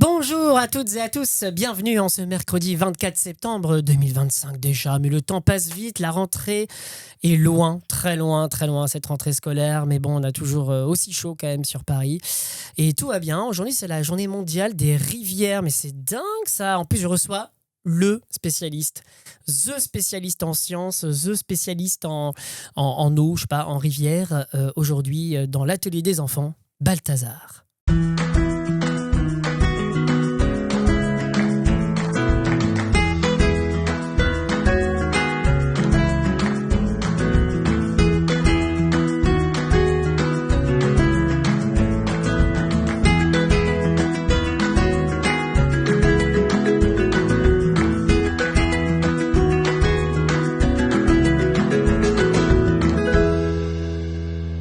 Bonjour à toutes et à tous, bienvenue en ce mercredi 24 septembre 2025 déjà, mais le temps passe vite, la rentrée est loin, très loin cette rentrée scolaire, mais bon on a toujours aussi chaud quand même sur Paris et tout va bien. Aujourd'hui c'est la journée mondiale des rivières, mais c'est dingue ça, en plus je reçois the spécialiste en sciences, the spécialiste en eau, je sais pas, en rivière, aujourd'hui dans l'atelier des enfants, Balthazar.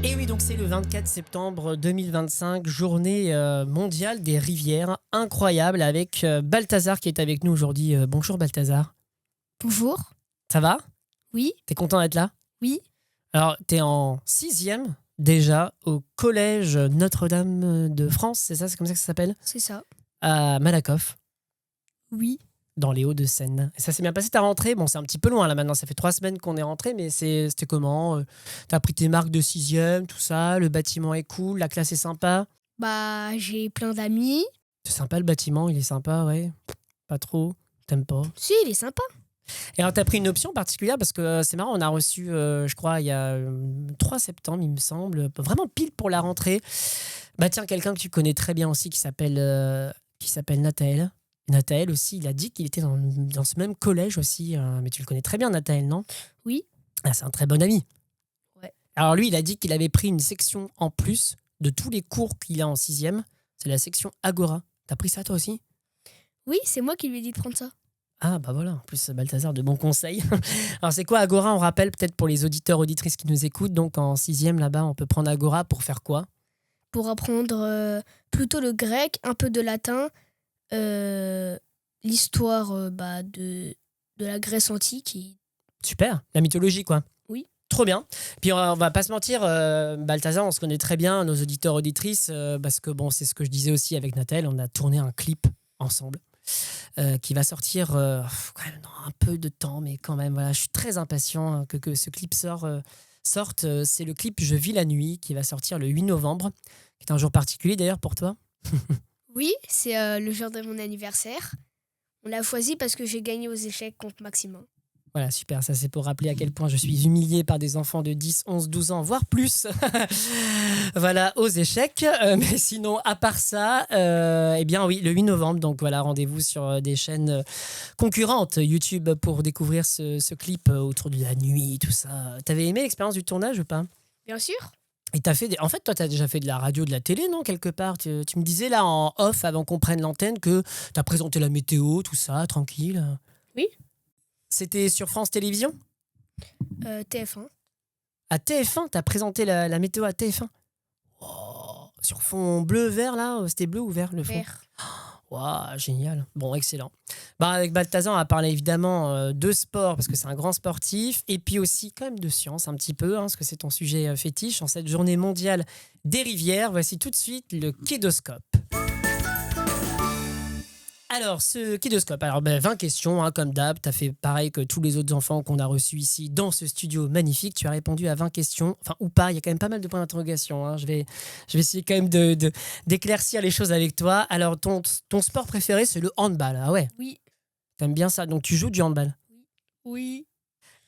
Et oui, donc c'est le 24 septembre 2025, journée mondiale des rivières, incroyable, avec Balthazar qui est avec nous aujourd'hui. Bonjour Balthazar. Bonjour. Ça va? Oui. T'es content d'être là? Oui. Alors, t'es en 6e déjà au collège Notre-Dame de France, c'est ça? C'est comme ça que ça s'appelle? C'est ça. À Malakoff, Oui. dans les Hauts-de-Seine. Et ça s'est bien passé ta rentrée? Bon, c'est un petit peu loin là maintenant, ça fait 3 semaines qu'on est rentré, mais c'était comment? T'as pris tes marques de 6e, tout ça, le bâtiment est cool, la classe est sympa? J'ai plein d'amis. C'est sympa le bâtiment, il est sympa, ouais. Pas trop, t'aimes pas? Si, il est sympa. Et alors, t'as pris une option particulière parce que c'est marrant, on a reçu, je crois, il y a 3 septembre, il me semble, vraiment pile pour la rentrée. Bah tiens, quelqu'un que tu connais très bien aussi qui s'appelle Nathaël. Nathaël aussi, il a dit qu'il était dans ce même collège aussi. Mais tu le connais très bien, Nathaël, non? Oui. Ah, c'est un très bon ami. Ouais. Alors lui, il a dit qu'il avait pris une section en plus de tous les cours qu'il a en 6e. C'est la section Agora. T'as pris ça toi aussi? Oui, c'est moi qui lui ai dit de prendre ça. Ah bah voilà, en plus Balthazar, de bons conseils. Alors c'est quoi Agora? On rappelle peut-être pour les auditeurs, auditrices qui nous écoutent. Donc en 6e là-bas, on peut prendre Agora pour faire quoi? Pour apprendre plutôt le grec, un peu de latin, l'histoire de la Grèce antique. Super, la mythologie quoi. Oui. Trop bien. Puis on va pas se mentir, Balthazar, on se connaît très bien, nos auditeurs, auditrices, parce que bon, c'est ce que je disais aussi avec Nathalie, on a tourné un clip ensemble. Qui va sortir quand même dans un peu de temps, mais quand même, voilà, je suis très impatient que ce clip sorte. C'est le clip Je vis la nuit qui va sortir le 8 novembre, qui est un jour particulier d'ailleurs pour toi. Oui, c'est le jour de mon anniversaire. On l'a choisi parce que j'ai gagné aux échecs contre Maximin. Voilà, super, ça c'est pour rappeler à quel point je suis humilié par des enfants de 10, 11, 12 ans, voire plus. Voilà, aux échecs. Mais sinon, à part ça, eh bien oui, le 8 novembre, donc voilà, rendez-vous sur des chaînes concurrentes YouTube pour découvrir ce clip autour de la nuit, tout ça. T'avais aimé l'expérience du tournage ou pas? Bien sûr. Et En fait, toi, t'as déjà fait de la radio, de la télé, non, quelque part? Tu me disais là en off, avant qu'on prenne l'antenne, que t'as présenté la météo, tout ça, tranquille. Oui. C'était sur France Télévisions? TF1. À TF1, t'as présenté la météo à TF1? Oh, sur fond bleu-vert, là? C'était bleu ou vert, le fond? Vert. Waouh, génial. Bon, excellent. Bah, avec Balthazar, on va parler évidemment de sport, parce que c'est un grand sportif, et puis aussi quand même de science, un petit peu, parce que c'est ton sujet fétiche. En cette journée mondiale des rivières, voici tout de suite le Kidoscope. Alors, ce Kidoscope, 20 questions, comme d'hab. Tu as fait pareil que tous les autres enfants qu'on a reçus ici dans ce studio magnifique. Tu as répondu à 20 questions, enfin, ou pas. Il y a quand même pas mal de points d'interrogation. Je vais essayer quand même d'éclaircir les choses avec toi. Alors, ton sport préféré, c'est le handball. Ah ouais, Oui. t'aimes bien ça. Donc, tu joues du handball. Oui.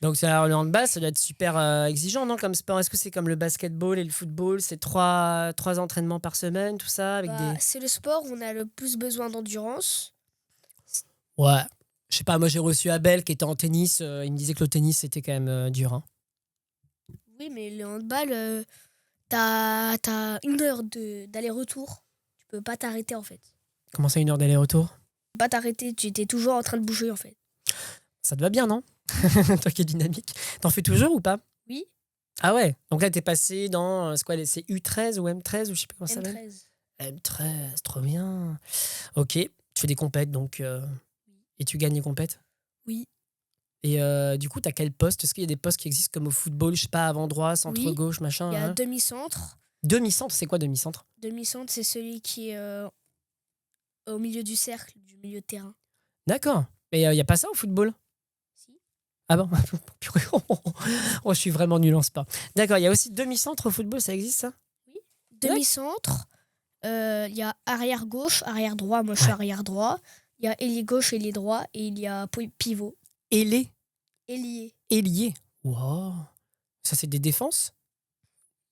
Donc, alors, le handball, ça doit être super exigeant, non, comme sport? Est-ce que c'est comme le basketball et le football? C'est trois entraînements par semaine, tout ça avec des... C'est le sport où on a le plus besoin d'endurance. Ouais. Je sais pas, moi j'ai reçu Abel qui était en tennis. Il me disait que le tennis c'était quand même dur. Hein. Oui, mais le handball, t'as 1 heure d'aller-retour. Tu peux pas t'arrêter en fait. Comment ça, 1 heure d'aller-retour? Tu peux pas t'arrêter, tu étais toujours en train de bouger en fait. Ça te va bien, non? Toi qui es dynamique. T'en fais toujours ou pas? Oui. Ah ouais. Donc là t'es passé dans, c'est quoi, c'est U13 ou M13 ou je sais pas comment ça s'appelle? M13. M13, trop bien. Ok, tu fais des compètes donc... Et tu gagnes les compètes? Oui. Et du coup, t'as quel poste? Est-ce qu'il y a des postes qui existent comme au football, je sais pas, avant droit, centre Oui. gauche, machin? Il y a Hein? demi-centre. Demi-centre, c'est quoi demi-centre? Demi-centre, c'est celui qui est au milieu du cercle, du milieu de terrain. D'accord. Mais il n'y a pas ça au football? Si. Ah bon? Purée. Oh, je suis vraiment nul en sport. D'accord, il y a aussi demi-centre au football, ça existe ça? Demi-centre, il y a arrière gauche, arrière droit. Moi, je suis Ouais. arrière droit. Il y a ailier gauche, ailier droit. Et il y a pivot. Ailé, Ailier, ailier. Wow. Ça, c'est des défenses?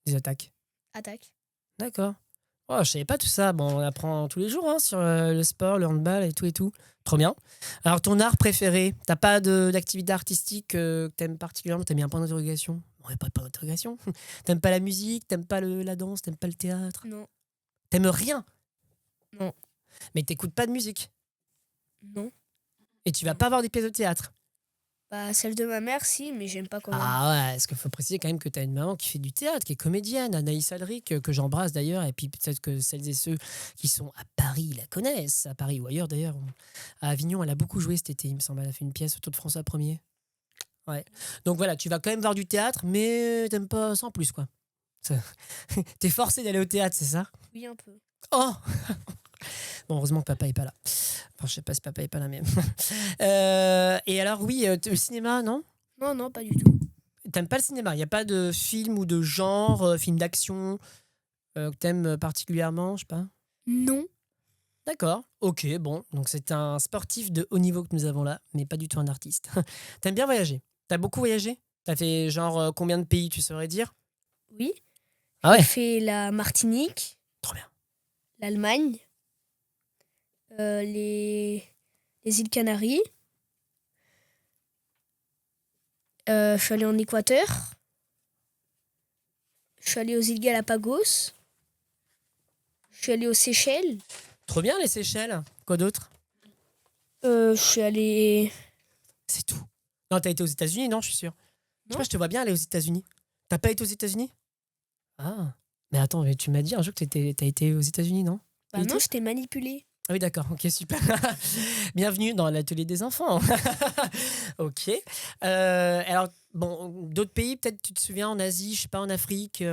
Des attaques? attaque. D'accord. Oh, je savais pas tout ça. Bon, on apprend tous les jours hein, sur le sport, le handball et tout et tout. Trop bien. Alors, ton art préféré, t'as pas d'activité artistique que t'aimes particulièrement? T'as mis un point d'interrogation? Ouais, pas de point d'interrogation. T'aimes pas la musique? T'aimes pas la danse? T'aimes pas le théâtre? Non, T'aimes rien? non, Mais t'écoutes pas de musique? non. Et tu vas pas voir des pièces de théâtre? Bah, celle de ma mère, si, mais j'aime pas quand même. Ah ouais, est-ce qu'il faut préciser quand même que tu as une maman qui fait du théâtre, qui est comédienne, Anaïs Alric, que j'embrasse d'ailleurs, et puis peut-être que celles et ceux qui sont à Paris la connaissent, à Paris ou ailleurs d'ailleurs. À Avignon, elle a beaucoup joué cet été, il me semble, elle a fait une pièce autour de François 1er. Ouais. Donc voilà, tu vas quand même voir du théâtre, mais t'aimes pas sans plus, quoi. T'es forcé d'aller au théâtre, c'est ça? Oui, un peu. Oh bon, heureusement que papa est pas là. Enfin, je sais pas si papa est pas là, mais... et alors, oui, le cinéma, non? Non, non, pas du tout. T'aimes pas le cinéma? Il n'y a pas de film ou de genre, film d'action que t'aimes particulièrement, je sais pas? Non. D'accord, ok, bon. Donc c'est un sportif de haut niveau que nous avons là, mais pas du tout un artiste. T'aimes bien voyager? T'as beaucoup voyagé? T'as fait genre combien de pays, tu saurais dire? Oui. Ah ouais, J'ai fait la Martinique, trop bien. l'Allemagne, les îles Canaries. Je suis allée en Équateur. Je suis allée aux îles Galapagos. Je suis allée aux Seychelles. Trop bien les Seychelles. Quoi d'autre? Je suis allée... C'est tout. Non, t'as été aux États-Unis, non, je suis sûr. Je sais pas, je te vois bien aller aux États-Unis. T'as pas été aux États-Unis? Ah, mais attends, mais tu m'as dit un jour que t'as été aux États-Unis, non? Bah Et non, tout je t'ai manipulée. Ah oui, d'accord, ok, super. Bienvenue dans l'atelier des enfants. Ok. Alors, bon, d'autres pays, peut-être tu te souviens, en Asie, je sais pas, en Afrique.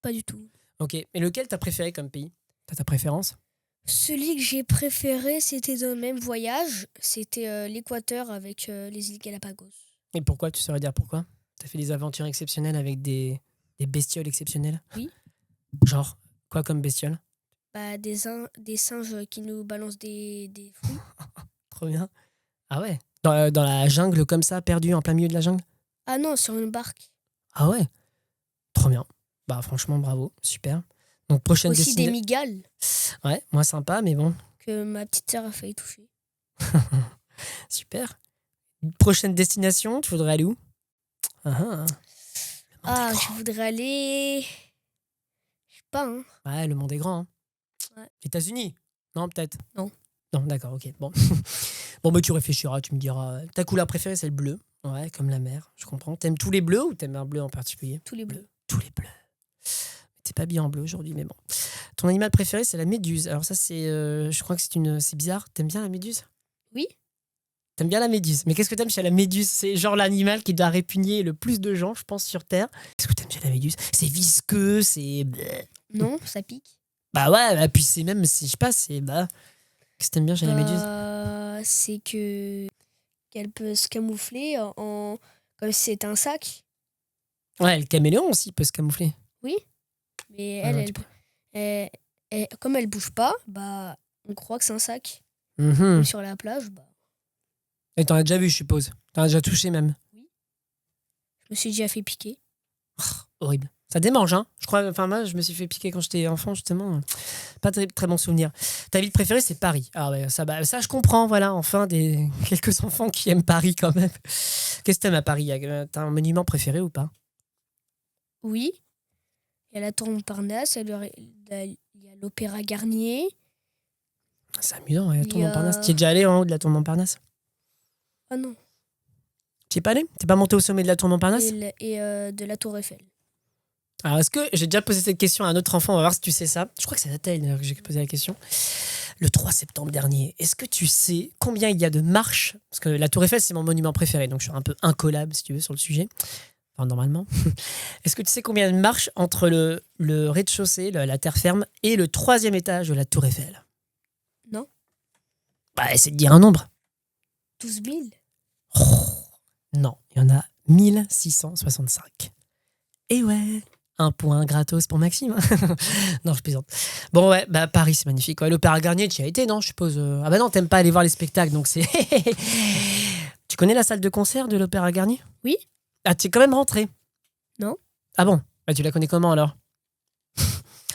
Pas du tout. Ok. Et lequel t'as préféré comme pays? T'as ta préférence? Celui que j'ai préféré, c'était dans le même voyage. C'était l'Équateur avec les îles Galapagos. Et pourquoi? Tu saurais dire pourquoi? T'as fait des aventures exceptionnelles avec des bestioles exceptionnelles? Oui. Genre, quoi comme bestioles? Bah, des singes qui nous balancent des fruits. Trop bien. Ah ouais? Dans la jungle comme ça, perdu en plein milieu de la jungle? Ah non, sur une barque. Ah ouais? Trop bien. Bah franchement, bravo, super. Donc prochaine Aussi des destination. migales Ouais, moins sympa, mais bon, que ma petite sœur a failli toucher. super. Prochaine destination, tu voudrais aller où? Ah, ah. Le monde Ah, est je grand. voudrais aller... Je sais pas, hein. Ouais, le monde est grand. Hein. Ouais. États-Unis? Non, peut-être. Non. Non, d'accord, ok. Bon. Bon, mais tu réfléchiras, tu me diras. Ta couleur préférée, c'est le bleu. Ouais, comme la mer, je comprends. T'aimes tous les bleus ou t'aimes un bleu en particulier? Tous les bleus. Tous les bleus. T'es pas bien en bleu aujourd'hui, mais bon. Ton animal préféré, c'est la méduse. Alors ça, c'est, je crois que c'est bizarre. T'aimes bien la méduse? Oui. T'aimes bien la méduse. Mais qu'est-ce que t'aimes chez la méduse? C'est genre l'animal qui doit répugner le plus de gens, je pense, sur Terre. Qu'est-ce que t'aimes chez la méduse? C'est visqueux, c'est... Non, ça pique. Bah ouais, bah, puis c'est même, si je passe, c'est... Bah... Qu'est-ce que t'aimes bien chez la méduse? C'est que qu'elle peut se camoufler comme si c'était un sac. Ouais, le caméléon aussi peut se camoufler. Oui. Mais Ah non, comme elle bouge pas, bah on croit que c'est un sac. Mhm. Comme sur la plage, bah Et t'en as déjà vu, je suppose. T'en as déjà touché même. je me suis déjà fait piquer. Horrible. Ça démange, hein. Je crois, enfin moi, je me suis fait piquer quand j'étais enfant, justement. Pas très, très bon souvenir. Ta ville préférée, c'est Paris. Ah ouais, bah, ça je comprends, voilà. Enfin, quelques enfants qui aiment Paris quand même. Qu'est-ce que t'aimes à Paris? T'as un monument préféré ou pas? Oui. Il y a la tour Montparnasse, il y a l'Opéra Garnier. C'est amusant, la tour Il y a- Montparnasse. Tu es déjà allé en haut de la tour Montparnasse? Ah non. Tu es pas allé? T'es pas monté au sommet de la tour Montparnasse? Et de la tour Eiffel. Alors, est-ce que j'ai déjà posé cette question à un autre enfant? On va voir si tu sais ça. Je crois que c'est Nathalie d'ailleurs que j'ai posé la question. Le 3 septembre dernier, est-ce que tu sais combien il y a de marches? Parce que la Tour Eiffel, c'est mon monument préféré, donc je suis un peu incollable, si tu veux, sur le sujet. Enfin, normalement. Est-ce que tu sais combien il y a de marches entre le rez-de-chaussée, la terre ferme, et le 3e étage de la Tour Eiffel? Non. Bah, essaie de dire un nombre. 12 000. Oh, non, il y en a 1665. Et ouais, un point gratos pour Maxime. Non, je plaisante. Bon, ouais, bah Paris, c'est magnifique. Ouais, l'Opéra Garnier, tu y as été, non, je suppose. Ah bah non, t'aimes pas aller voir les spectacles, donc c'est... Tu connais la salle de concert de l'Opéra Garnier? Oui. Ah, tu es quand même rentré? Non. Ah bon? Bah, tu la connais comment, alors?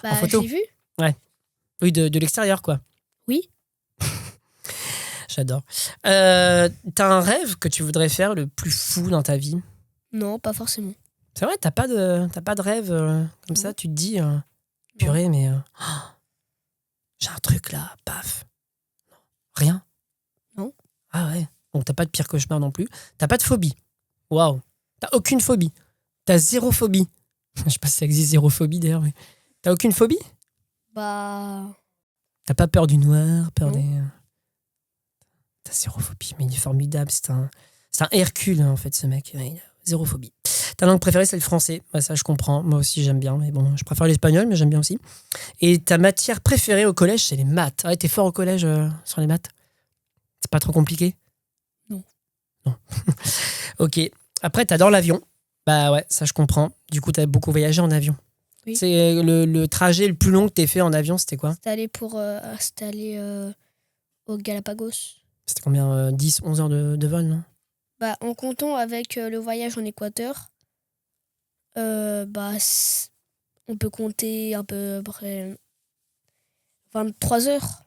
Bah, photo. j'ai vu. Oui, de l'extérieur, quoi. Oui. J'adore. T'as un rêve que tu voudrais faire le plus fou dans ta vie? Non, pas forcément. C'est vrai, t'as pas de rêve comme ça, tu te dis, purée, mais j'ai un truc là, paf. Rien? Non. Ah ouais. Donc t'as pas de pire cauchemar non plus. T'as pas de phobie. Waouh. T'as aucune phobie. T'as zéro phobie. Je sais pas si ça existe zéro phobie d'ailleurs, mais t'as aucune phobie? Bah, T'as pas peur du noir, peur Non. des. T'as zéro phobie, mais il est formidable. C'est un Hercule en fait, ce mec. Ouais, il a zéro phobie. Ta langue préférée, c'est le français. Bah, ça, je comprends. Moi aussi, j'aime bien. Mais bon, je préfère l'espagnol, mais j'aime bien aussi. Et ta matière préférée au collège, c'est les maths. Ah ouais, t'es fort au collège sur les maths? C'est pas trop compliqué? Non. Non. Ok. Après, t'adores l'avion. Bah ouais, ça, je comprends. Du coup, t'as beaucoup voyagé en avion. Oui. C'est le trajet le plus long que t'aies fait en avion, c'était quoi? c'était aller au Galapagos. C'était combien? 10, 11 heures de vol, non? Bah, en comptant avec le voyage en Équateur, bah, on peut compter à peu près 23 heures.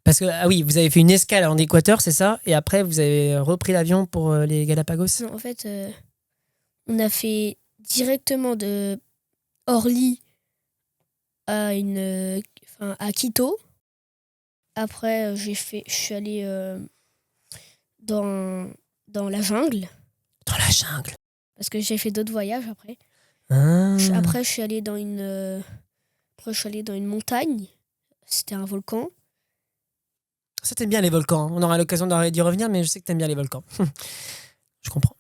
Parce que, ah oui, vous avez fait une escale en Équateur, c'est ça? Et après, vous avez repris l'avion pour les Galapagos? Non, en fait, on a fait directement de Orly à Quito. Après, je suis allée dans la jungle Dans la jungle. parce que j'ai fait d'autres voyages après. Ah. Après, je suis allée dans une montagne. C'était un volcan. Ça, t'aimes bien les volcans, hein. On aura l'occasion d'y revenir, mais je sais que t'aimes bien les volcans. Je comprends.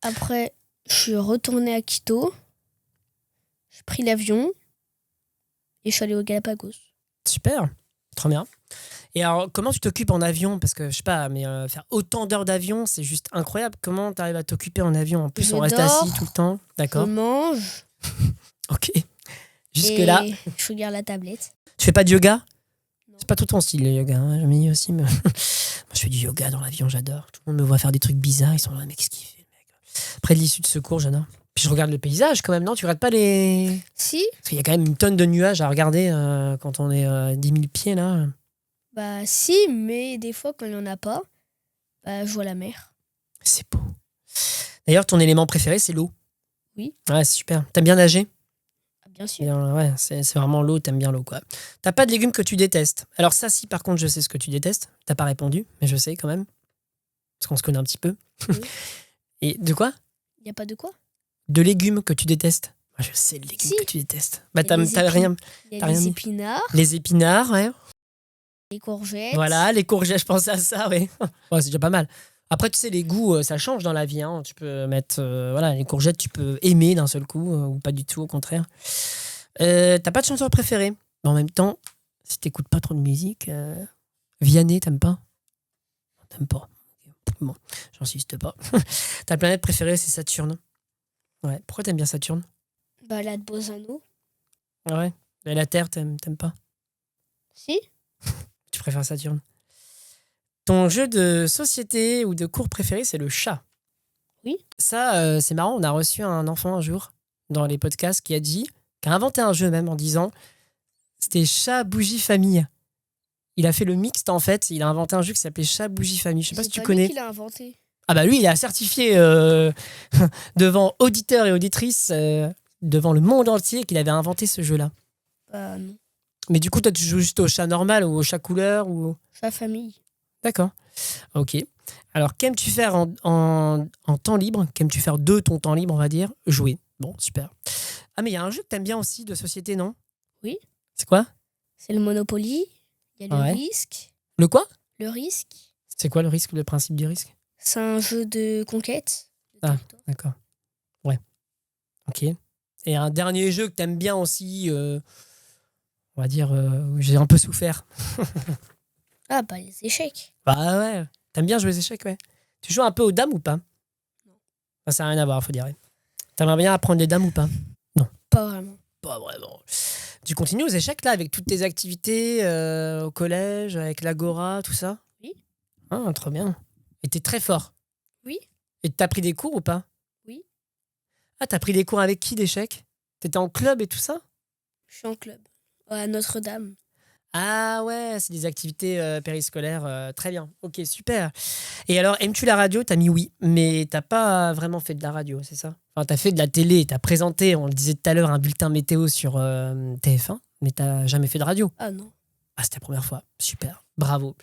Après, je suis retournée à Quito. J'ai pris l'avion et je suis allée au Galapagos. Super. Trop bien. Et alors, comment tu t'occupes en avion? Parce que, je sais pas, mais faire autant d'heures d'avion, c'est juste incroyable. Comment t'arrives à t'occuper en avion? En plus, Je on reste dors, assis tout le temps. Je D'accord. mange Ok. Jusque-là. et je regarde la tablette. Tu fais pas de yoga? Non. C'est pas tout ton style, le yoga. Hein. J'aime bien aussi. Mais... Moi, je fais du yoga dans l'avion, j'adore. Tout le monde me voit faire des trucs bizarres. Ils sont là, mais qu'est-ce qu'il fait, le mec? Près de l'issue de secours, j'adore. Puis je regarde le paysage quand même, non? Tu regardes pas les. Si, Parce qu'il y a quand même une tonne de nuages à regarder quand on est à 10 000 pieds, là. bah si, mais des fois quand il n'y en a pas, bah, je vois la mer. C'est beau. D'ailleurs, ton élément préféré, c'est l'eau. Oui. Ouais, c'est super. T'aimes bien nager? Ah, bien sûr. Bien, ouais, c'est vraiment l'eau, t'aimes bien l'eau, quoi. T'as pas de légumes que tu détestes? Alors ça, si, par contre, je sais ce que tu détestes. T'as pas répondu, mais je sais quand même. Parce qu'on se connaît un petit peu. Oui. Et de quoi? Il n'y a pas de quoi. De légumes que tu détestes? Moi, je sais les légumes Si. que tu détestes. Bah, Il y a les t'as rien. Il y T'as a rien les dit. épinards, Les épinards, ouais. les courgettes. Voilà, les courgettes, je pensais à ça, oui. Ouais, c'est déjà pas mal. Après, tu sais, les goûts, ça change dans la vie. Hein. Tu peux mettre, voilà, les courgettes, tu peux aimer d'un seul coup, ou pas du tout, au contraire. T'as pas de chanteur préféré? Mais en même temps, si t'écoutes pas trop de musique, Vianney, t'aimes pas? T'aimes pas? Bon, j'insiste pas. Ta planète préférée, c'est Saturne. Ouais. Pourquoi t'aimes bien Saturne? Balade Bozano. Ah ouais. Et la Terre, t'aimes pas? Si. Tu préfères Saturne? Ton jeu de société ou de cours préféré, c'est le chat. Oui. Ça, c'est marrant. On a reçu un enfant un jour dans les podcasts qui a inventé un jeu même en disant c'était chat, bougie, famille. Il a fait le mixte en fait. Il a inventé un jeu qui s'appelait chat, bougie, famille. Je sais pas si tu C'est pas connais. lui qui l'a inventé. Ah bah lui, il est certifié devant auditeurs et auditrices, devant le monde entier qu'il avait inventé ce jeu-là. Bah non. Mais du coup, toi, tu joues juste au chat normal ou au chat couleur ou... Sa famille. D'accord. Ok. Alors, qu'aimes-tu faire en temps libre? Qu'aimes-tu faire de ton temps libre, on va dire? Jouer. Bon, super. Ah, mais il y a un jeu que t'aimes bien aussi de société, non? Oui. C'est quoi? C'est le Monopoly. Il y a le Ouais. risque. Le quoi? Le risque, C'est quoi le risque, le principe du risque? c'est un jeu de conquête. de Ah. territoire. D'accord. Ouais. Ok. Et un dernier jeu que t'aimes bien aussi, on va dire, où j'ai un peu souffert. Ah, bah, les échecs. Bah ouais. T'aimes bien jouer aux échecs, ouais. Tu joues un peu aux dames ou pas? Non. Ça n'a rien à voir, faut dire. T'aimerais bien apprendre les dames ou pas? Pas vraiment. Pas vraiment. Tu continues aux échecs, là, avec toutes tes activités au collège, avec l'agora, tout ça? Oui. Ah, trop bien. Et t'es très fort. Oui. Et t'as pris des cours ou pas? Oui. Ah, t'as pris des cours avec qui d'échecs? T'étais en club et tout ça? Je suis en club. À Notre-Dame. Ah ouais, c'est des activités périscolaires. Très bien. Ok, super. Et alors, aimes-tu la radio? T'as mis oui, mais t'as pas vraiment fait de la radio, c'est ça? Enfin, t'as fait de la télé, t'as présenté, on le disait tout à l'heure, un bulletin météo sur TF1, mais t'as jamais fait de radio. Ah non. Ah, c'était la première fois. Super. Bravo.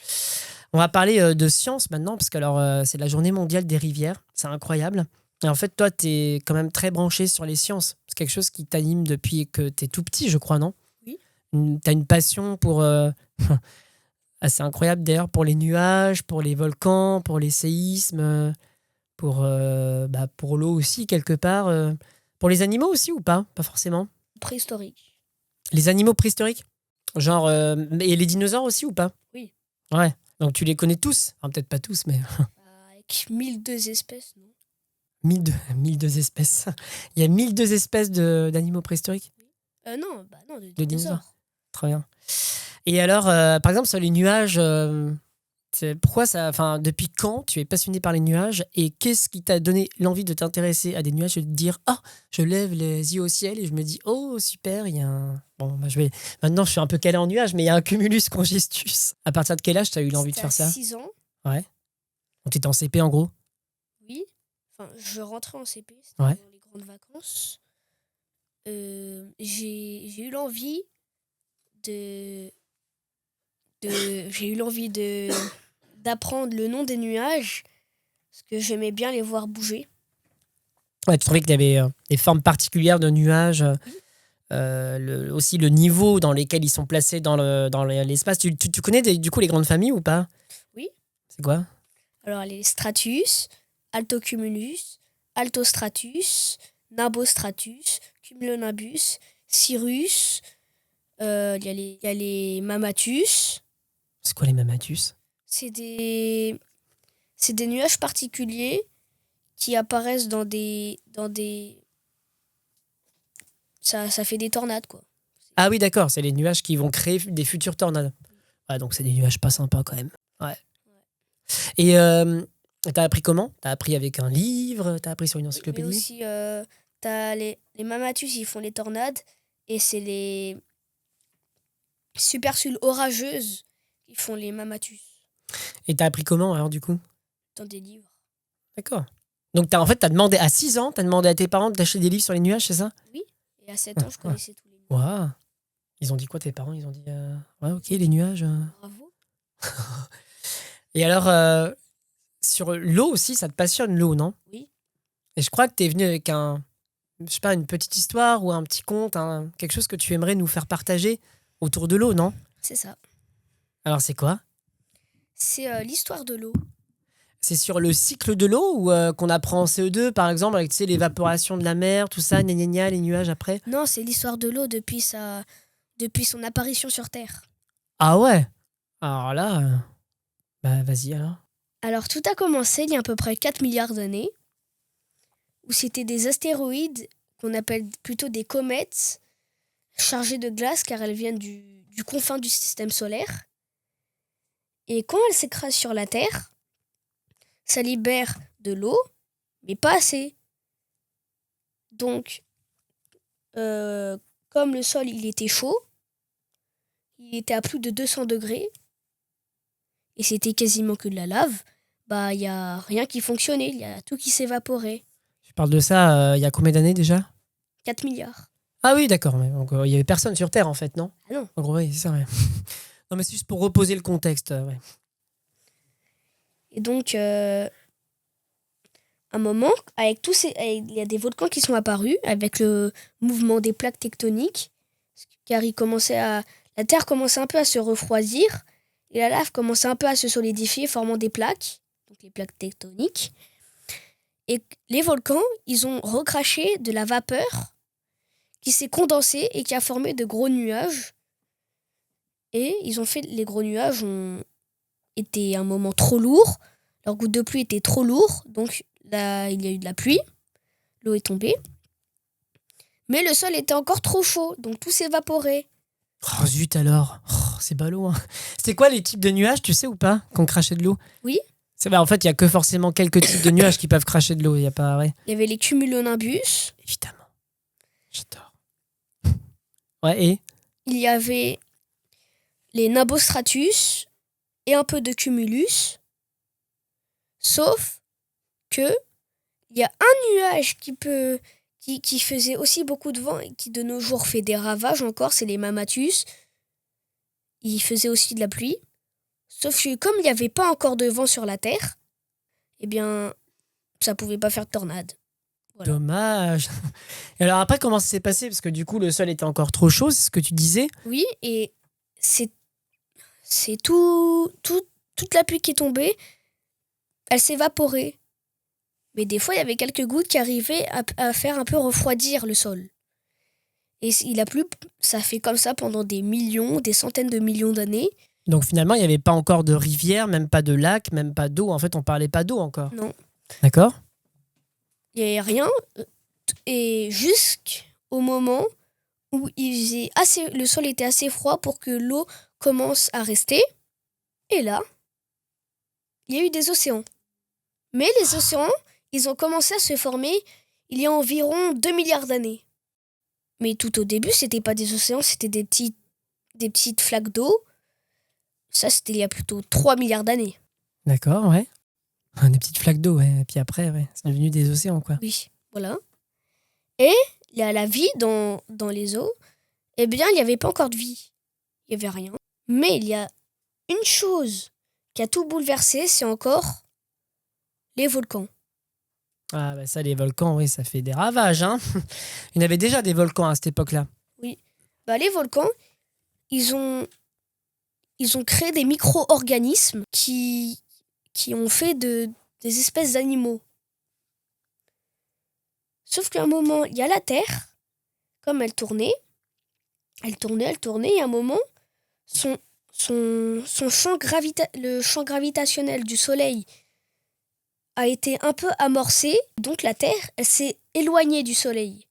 On va parler de science maintenant, parce que alors, c'est la journée mondiale des rivières. C'est incroyable. Et en fait, toi, t'es quand même très branché sur les sciences. C'est quelque chose qui t'anime depuis que t'es tout petit, je crois, non? Oui. T'as une passion pour... assez incroyable d'ailleurs, pour les nuages, pour les volcans, pour les séismes, pour l'eau aussi, quelque part. Pour les animaux aussi ou pas? Pas forcément. Préhistorique. Les animaux préhistoriques? Genre, et les dinosaures aussi ou pas? Oui. Ouais. Donc tu les connais tous? Enfin, peut-être pas tous, mais Avec 1002 espèces, non? 1002 espèces. Il y a 1002 espèces d'animaux préhistoriques? Non, bah non, de De dinosaures. dinosaures. Très bien. Et alors, par exemple, sur les nuages, pourquoi ça, enfin, depuis quand tu es passionné par les nuages et qu'est-ce qui t'a donné l'envie de t'intéresser à des nuages et de dire ah, je lève les yeux au ciel et je me dis oh super, il y a un bon, bah, maintenant je suis un peu calé en nuages, mais il y a un cumulus congestus. À partir de quel âge tu as eu l'envie de C'était faire ça? 6 ans. Ouais. Donc tu étais en CP en gros? Oui. Enfin, je rentrais en CP, c'était Ouais. pendant les grandes vacances. J'ai eu l'envie de j'ai eu l'envie d'apprendre le nom des nuages parce que j'aimais bien les voir bouger. Ouais, tu trouvais qu'il y avait des formes particulières de nuages, aussi le niveau dans lesquels ils sont placés dans l'espace. Tu connais du coup les grandes familles ou pas? Oui. C'est quoi? Alors les stratus, altocumulus, altostratus, nimbostratus, cumulonimbus, cirrus, il y a les mammatus. C'est quoi les mammatus? C'est des nuages particuliers qui apparaissent dans des ça fait des tornades quoi. Ah oui, d'accord, c'est les nuages qui vont créer des futures tornades. Ah, donc c'est des nuages pas sympas quand même. Ouais. Et t'as appris comment? T'as appris avec un livre? T'as appris sur une Mais encyclopédie? aussi t'as les mammatus, ils font les tornades et c'est les supercellules orageuses qui font les mammatus Et t'as appris comment alors du coup? dans des livres. D'accord. Donc t'as demandé à 6 ans, t'as demandé à tes parents de t'acheter des livres sur les nuages, c'est ça? Oui. Et à 7 ans, je connaissais tous les nuages. Waouh. Ils ont dit quoi tes parents? Ils ont dit ouais, ok, les nuages. Bravo. Et alors, sur l'eau aussi, ça te passionne l'eau, non? Oui. Et je crois que t'es venu avec je sais pas, une petite histoire ou un petit conte, quelque chose que tu aimerais nous faire partager autour de l'eau, non? C'est ça. Alors c'est quoi? C'est l'histoire de l'eau. C'est sur le cycle de l'eau ou qu'on apprend en CE2 par exemple avec tu sais, l'évaporation de la mer, tout ça, gna gna gna, les nuages après? Non, c'est l'histoire de l'eau depuis son apparition sur Terre. Ah ouais? Alors là, bah vas-y alors. Alors tout a commencé il y a à peu près 4 milliards d'années, où c'était des astéroïdes qu'on appelle plutôt des comètes, chargées de glace car elles viennent du confin du système solaire. Et quand elles s'écrasent sur la Terre, ça libère de l'eau, mais pas assez. Donc, comme le sol il était chaud, il était à plus de 200 degrés, et c'était quasiment que de la lave, bah il n'y a rien qui fonctionnait, il y a tout qui s'évaporait. Tu parles de ça il y a combien d'années déjà? 4 milliards. Ah oui, d'accord. Mais donc, il y avait personne sur Terre en fait, non? Ah non. En gros, oui, c'est ça. Ouais. Non, mais c'est juste pour reposer le contexte. Ouais. Et donc, un moment, il y a des volcans qui sont apparus avec le mouvement des plaques tectoniques, car la Terre commençait un peu à se refroidir et la lave commençait un peu à se solidifier, formant des plaques, donc les plaques tectoniques. Et les volcans, ils ont recraché de la vapeur qui s'est condensée et qui a formé de gros nuages. Et ils ont fait les gros nuages était un moment trop lourd. Leurs gouttes de pluie étaient trop lourdes. Donc là, il y a eu de la pluie. L'eau est tombée. Mais le sol était encore trop chaud. Donc tout s'évaporait. Oh zut alors. Oh, c'est ballot. Hein. C'était quoi les types de nuages, tu sais ou pas, qu'on crachait de l'eau? Oui. En fait, il n'y a que forcément quelques types de nuages qui peuvent cracher de l'eau. Il y a pas, ouais. Il y avait les cumulonimbus. Évidemment. J'adore. Ouais, et Il y avait les nimbostratus et un peu de cumulus. Sauf que il y a un nuage qui faisait aussi beaucoup de vent et qui de nos jours fait des ravages encore, c'est les mammatus. Il faisait aussi de la pluie. Sauf que comme il n'y avait pas encore de vent sur la Terre, eh bien, ça pouvait pas faire de tornade. Voilà. Dommage. Et alors après, comment ça s'est passé? Parce que du coup, le sol était encore trop chaud, c'est ce que tu disais. Oui, et c'est toute la pluie qui est tombée, elle s'évaporait. Mais des fois, il y avait quelques gouttes qui arrivaient à faire un peu refroidir le sol. Et il a plu, ça fait comme ça pendant des millions, des centaines de millions d'années. Donc finalement, il n'y avait pas encore de rivière, même pas de lac, même pas d'eau. En fait, on parlait pas d'eau encore. Non. D'accord. Il n'y avait rien. Et jusqu'au moment où le sol était assez froid pour que l'eau commence à rester. Et là, il y a eu des océans. Mais les océans, ils ont commencé à se former il y a environ 2 milliards d'années. Mais tout au début, c'était pas des océans, c'était des petites flaques d'eau. Ça, c'était il y a plutôt 3 milliards d'années. D'accord, ouais. Des petites flaques d'eau, ouais. Et puis après, ouais, c'est devenu des océans, quoi. Oui, voilà. Et il y a la vie dans les eaux. Eh bien, il n'y avait pas encore de vie. Il n'y avait rien. Mais il y a une chose qui a tout bouleversé, c'est encore les volcans. Ah, bah ça, les volcans, oui, ça fait des ravages, hein. Il y en avait déjà des volcans à cette époque-là. Oui. Les volcans, ils ont créé des micro-organismes qui ont fait des espèces d'animaux. Sauf qu'à un moment, il y a la Terre, comme elle tournait, et à un moment, le champ gravitationnel du Soleil a été un peu amorcé. Donc la Terre, elle s'est éloignée du Soleil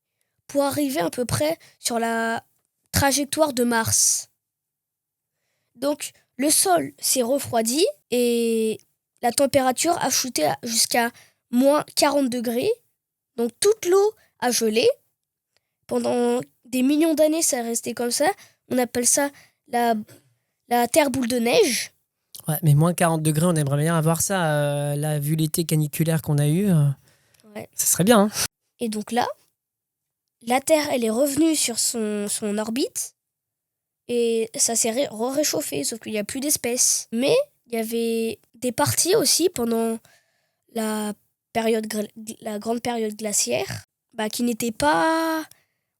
pour arriver à peu près sur la trajectoire de Mars. Donc le sol s'est refroidi et la température a chuté jusqu'à moins 40 degrés. Donc toute l'eau a gelé. Pendant des millions d'années, ça est resté comme ça. On appelle ça la terre boule de neige. Ouais, mais moins 40 degrés, on aimerait bien avoir ça. Là, vu l'été caniculaire qu'on a eu, Ouais. ça serait bien. Hein. Et donc là, la Terre, elle est revenue sur son orbite et ça s'est réchauffé, sauf qu'il n'y a plus d'espèces. Mais il y avait des parties aussi pendant la grande période glaciaire qui n'étaient pas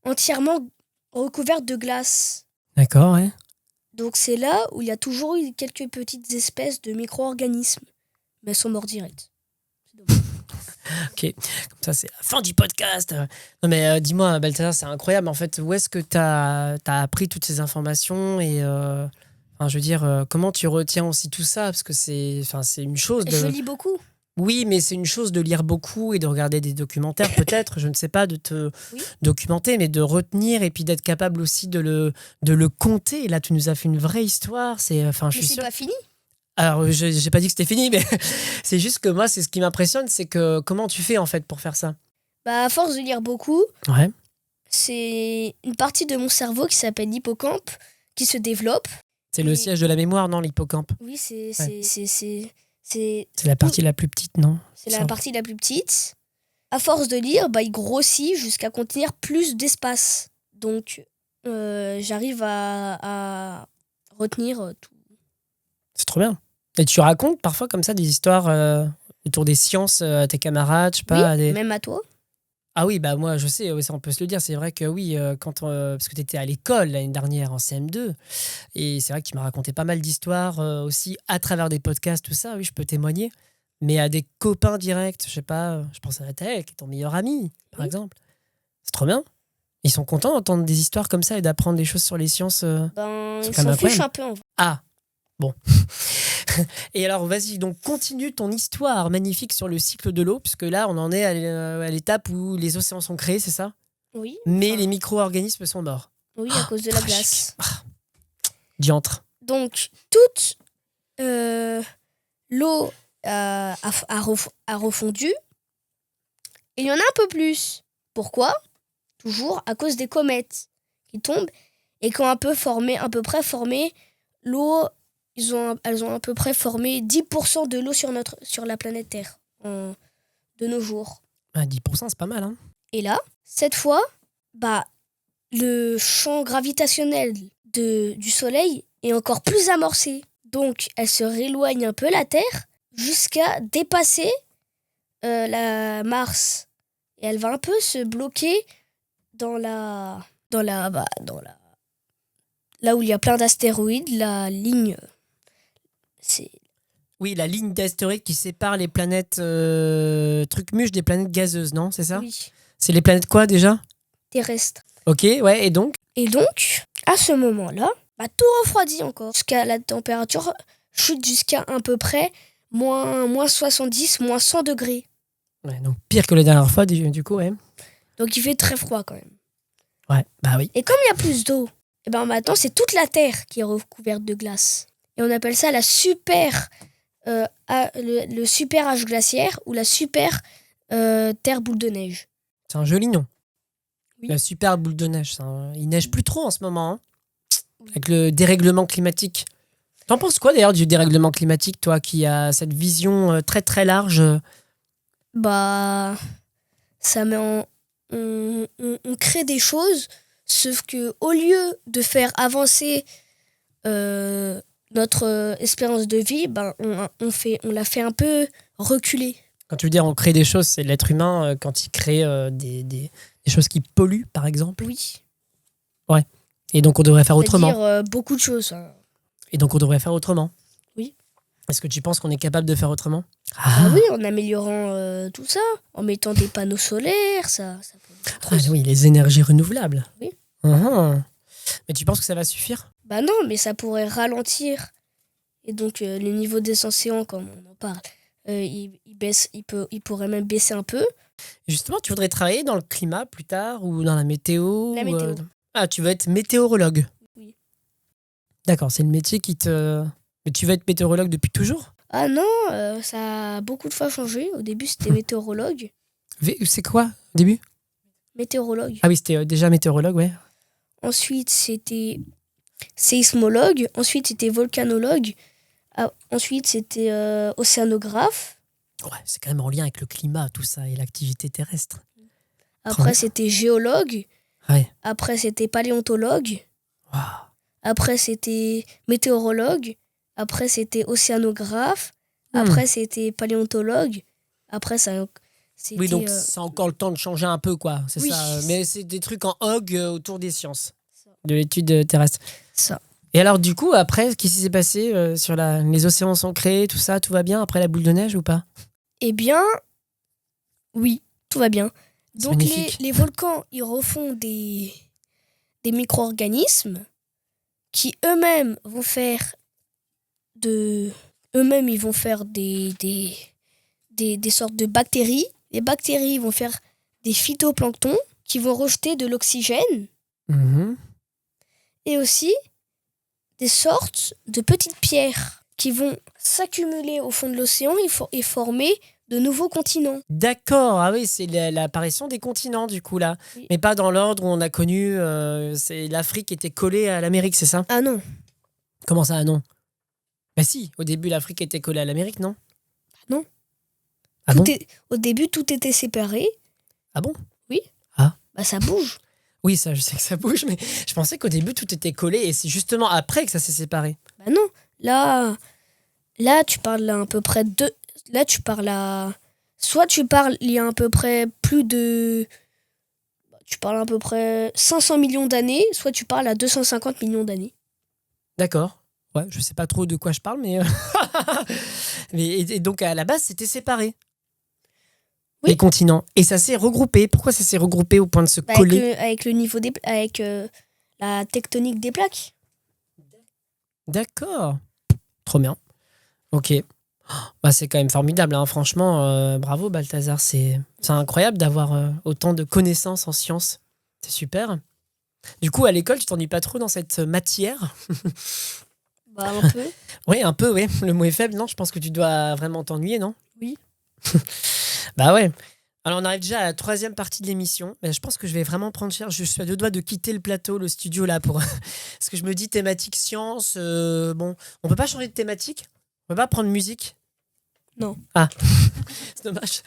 entièrement recouvertes de glace. D'accord, ouais. Donc c'est là où il y a toujours eu quelques petites espèces de micro-organismes. Mais elles sont mortes direct. C'est dommage. Ok, comme ça c'est la fin du podcast. Non mais dis-moi, Balthazar, c'est incroyable. En fait, où est-ce que tu as appris toutes ces informations et je veux dire, comment tu retiens aussi tout ça? Parce que c'est une chose de... Je lis beaucoup. Oui, mais c'est une chose de lire beaucoup et de regarder des documentaires, peut-être, je ne sais pas, de te documenter, mais de retenir et puis d'être capable aussi de le compter. Là, tu nous as fait une vraie histoire. Je suis c'est sûre. pas fini. Alors, je n'ai pas dit que c'était fini, mais c'est juste que moi, c'est ce qui m'impressionne, c'est que comment tu fais en fait pour faire ça? À force de lire beaucoup, Ouais. c'est une partie de mon cerveau qui s'appelle l'hippocampe qui se développe. C'est le siège de la mémoire, non, l'hippocampe? Oui, c'est la partie la plus petite, non? C'est la partie la plus petite. À force de lire, il grossit jusqu'à contenir plus d'espace. Donc, j'arrive à retenir tout. C'est trop bien. Et tu racontes parfois comme ça des histoires autour des sciences à tes camarades, je sais pas. Oui, même à toi. Ah oui, moi je sais, ça on peut se le dire. C'est vrai que oui, parce que tu étais à l'école l'année dernière en CM2, et c'est vrai que tu m'as raconté pas mal d'histoires aussi à travers des podcasts, tout ça, oui, je peux témoigner. Mais à des copains directs, je sais pas, je pense à Nathalie, qui est ton meilleur ami, par exemple. C'est trop bien. Ils sont contents d'entendre des histoires comme ça et d'apprendre des choses sur les sciences. Ils s'en fichent un peu en vrai. Ah, bon. Et alors, vas-y, donc continue ton histoire magnifique sur le cycle de l'eau, puisque là, on en est à l'étape où les océans sont créés, c'est ça? Oui, Mais enfin, les micro-organismes sont morts. oui, à cause de la Tragique. glace. Diantre. Donc, toute l'eau a refondu. Et il y en a un peu plus. Pourquoi? Toujours à cause des comètes qui tombent et qui ont à peu près formé l'eau. Elles ont à peu près formé 10% de l'eau sur la planète Terre de nos jours. 10%, c'est pas mal, hein? Et là, cette fois, le champ gravitationnel du Soleil est encore plus amorcé. Donc, elle se rééloigne un peu la Terre jusqu'à dépasser la Mars. Et elle va un peu se bloquer là où il y a plein d'astéroïdes, la ligne. Oui, la ligne d'astéroïdes qui sépare les planètes truc-muche des planètes gazeuses, non? C'est ça? Oui, C'est les planètes quoi déjà? terrestre. Ok, ouais, et donc? Et donc, à ce moment-là, tout refroidit encore. Jusqu'à la température chute jusqu'à à peu près moins 70, moins 100 degrés. Ouais, donc pire que la dernière fois, du coup, ouais. Donc il fait très froid quand même. Ouais, bah oui. Et comme il y a plus d'eau, et maintenant c'est toute la Terre qui est recouverte de glace. Et on appelle ça le super âge glaciaire ou la super terre boule de neige. C'est un joli nom. Oui. La super boule de neige. Il neige plus trop en ce moment, hein, avec le dérèglement climatique. T'en penses quoi d'ailleurs du dérèglement climatique, toi qui as cette vision très très large? Ça met on crée des choses, sauf que au lieu de faire avancer notre espérance de vie, on la fait un peu reculer. Quand tu veux dire on crée des choses, c'est l'être humain quand il crée des choses qui polluent, par exemple. Oui. Ouais. Et donc on devrait faire autrement. C'est-à-dire beaucoup de choses. Hein. Et donc on devrait faire autrement. Oui. Est-ce que tu penses qu'on est capable de faire autrement? Oui, en améliorant tout ça, en mettant des panneaux solaires, ça peut être oui, les énergies renouvelables. Oui. Mais tu penses que ça va suffire? Non, mais ça pourrait ralentir. Et donc le niveau des océans, comme on en parle, il pourrait même baisser un peu. Justement, tu voudrais travailler dans le climat plus tard ou dans la météo? La météo. Tu veux être météorologue? Oui. D'accord, c'est le métier qui te... Mais tu veux être météorologue depuis toujours? Ah non, ça a beaucoup de fois changé. Au début, c'était météorologue. C'est quoi au début? Météorologue. Ah oui, c'était déjà météorologue, ouais. Ensuite, c'était séismologue. Ensuite, c'était volcanologue. Ensuite, c'était océanographe. Ouais, c'est quand même en lien avec le climat, tout ça, et l'activité terrestre. Après, c'était géologue. Ouais. Après, c'était paléontologue. Wow. Après, c'était météorologue. Après, c'était océanographe. Après, c'était paléontologue. Après, c'était... Oui, donc ça a encore le temps de changer un peu, quoi. C'est oui. ça. Mais c'est des trucs en hog autour des sciences, de l'étude terrestre. Ça. Et alors, du coup, après, qu'est-ce qui s'est passé sur les océans sont créés, tout ça, tout va bien après la boule de neige ou pas? Eh bien, oui, tout va bien. C'est Donc, magnifique. les volcans, ils refont des micro-organismes qui eux-mêmes vont faire des sortes de bactéries. Les bactéries vont faire des phytoplanctons qui vont rejeter de l'oxygène et aussi des sortes de petites pierres qui vont s'accumuler au fond de l'océan et former de nouveaux continents. D'accord, ah oui, c'est l'apparition des continents du coup là. Oui. Mais pas dans l'ordre où on a connu, c'est l'Afrique était collée à l'Amérique, c'est ça? Ah non. Comment ça, ah non? Bah si, au début l'Afrique était collée à l'Amérique, non? Non. Ah bon? Au début, tout était séparé. Ah bon? Oui. Ah. Ça bouge. Oui, ça, je sais que ça bouge, mais je pensais qu'au début tout était collé et c'est justement après que ça s'est séparé. Non. Là, tu parles à peu près de... Là, tu parles à... Soit tu parles, il y a à peu près plus de... Tu parles à peu près 500 millions d'années, soit tu parles à 250 millions d'années. D'accord. Ouais, je sais pas trop de quoi je parle, mais... et donc, à la base, c'était séparé. Oui. Les continents. Et ça s'est regroupé. Pourquoi ça s'est regroupé au point de se coller? Avec le niveau avec la tectonique des plaques. D'accord. Trop bien. Ok. Bah, c'est quand même formidable, hein. Franchement, bravo Balthazar. C'est incroyable d'avoir autant de connaissances en sciences. C'est super. Du coup, à l'école, tu t'ennuies pas trop dans cette matière? Bah, un peu. Oui, un peu, oui. Le mot est faible, non? Je pense que tu dois vraiment t'ennuyer, non? Oui. Bah ouais. Alors, on arrive déjà à la troisième partie de l'émission. Mais je pense que je vais vraiment prendre cher. Je suis à deux doigts de quitter le plateau, le studio, là, pour... Parce que je me dis thématique science. Bon, on peut pas changer de thématique? On peut pas prendre musique? Non. Ah, c'est dommage.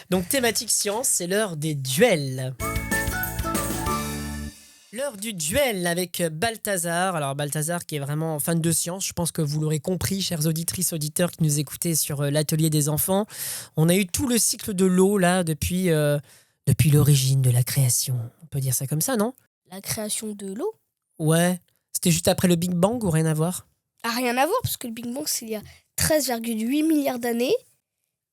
Donc, thématique science, c'est l'heure des duels. L'heure du duel avec Balthazar. Alors Balthazar qui est vraiment fan de science, je pense que vous l'aurez compris, chères auditrices, auditeurs qui nous écoutez sur l'atelier des enfants. On a eu tout le cycle de l'eau là depuis l'origine de la création. On peut dire ça comme ça, non? La création de l'eau Ouais. C'était juste après le Big Bang ou rien à voir? a rien à voir parce que le Big Bang, c'est il y a 13,8 milliards d'années.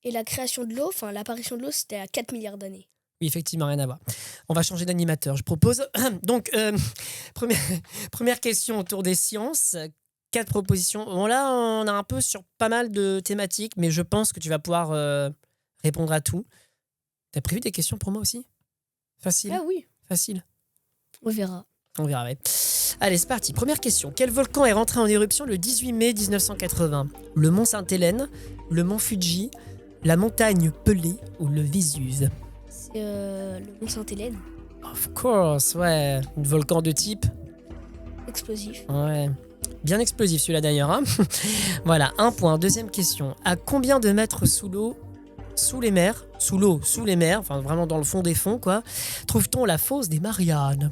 Et la création de l'eau, enfin l'apparition de l'eau, c'était à 4 milliards d'années. Oui, effectivement, rien à voir. On va changer d'animateur, je propose. Donc, première question autour des sciences. 4 propositions. Bon, là, on a un peu sur pas mal de thématiques, mais je pense que tu vas pouvoir répondre à tout. T'as prévu des questions pour moi aussi? Facile. Ah oui, Facile. on verra. On verra, ouais. Allez, c'est parti. Première question. Quel volcan est rentré en éruption le 18 mai 1980? Le mont Sainte-Hélène, le mont Fuji, la montagne Pelée ou le Vésuve? C'est le mont Sainte-Hélène, Of course, ouais. Un volcan de type. explosif. Ouais. Bien explosif celui-là d'ailleurs, hein. Voilà, un point. Deuxième question. À combien de mètres sous l'eau, sous les mers, sous l'eau, sous les mers, enfin vraiment dans le fond des fonds, quoi, trouve-t-on la fosse des Mariannes?